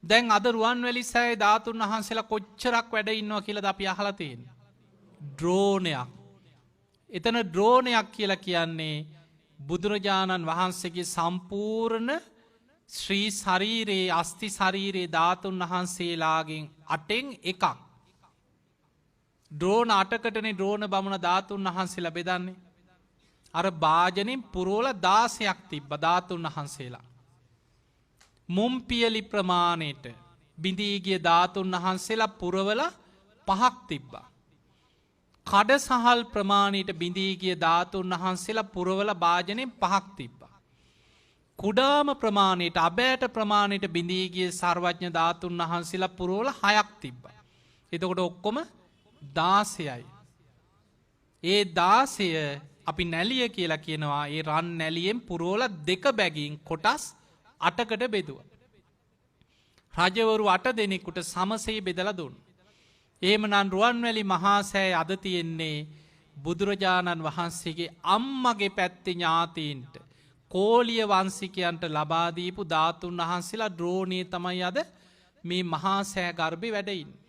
දැන් අද රුවන්වැලි සෑයේ ධාතුන් වහන්සේලා කොච්චරක් වැඩ ඉන්නවා කියලාද අපි අහලා තියෙන්නේ. ඩ්‍රෝනයක්. එතන ඩ්‍රෝනයක් කියලා කියන්නේ බුදුරජාණන් වහන්සේගේ සම්පූර්ණ ශ්‍රී ශරීරයේ අස්ථි ශරීරයේ ධාතුන් වහන්සේලාගෙන් 8න් එකක්. ඩ්‍රෝන 8කටනේ ඩ්‍රෝන බමුණ ධාතුන් වහන්සේලා බෙදන්නේ. අර භාජනෙන් පුරවල 16ක් තිබ්බ ධාතුන් වහන්සේලා. මුම්පියලි ප්‍රමාණයට බිඳී ගිය ධාතුන් වහන්සේලා පුරවල 5ක් තිබ්බා. කඩ සහල් ප්‍රමාණයට බිඳී ගිය ධාතුන් වහන්සේලා පුරවල භාජනෙන් 5ක් තිබ්බා. කුඩාම ප්‍රමාණයට අබෑට ප්‍රමාණයට බිඳී ගිය සර්වඥ ධාතුන් වහන්සේලා පුරවල 6ක් තිබ්බා. එතකොට ඔක්කොම 16යි. ඒ 16 අපි නැලිය කියලා කියනවා. ඒ රන් නැලියෙන් පුරවල 2 බැගින් කොටස් 8කට බෙදුවා. රජවරු 8 දෙනෙකුට සමසේ බෙදලා දුන්නා. එහෙමනම් රුවන්වැලි මහා සෑය අද තියෙන්නේ බුදුරජාණන් වහන්සේගේ අම්මගේ පැත්තේ ඥාතීන්ට කෝලිය වංශිකයන්ට ලබා දීපු ධාතුන් වහන්සේලා ඩ්‍රෝනියේ තමයි අද මේ මහා සෑ ගර්භේ වැඩ ඉන්නේ.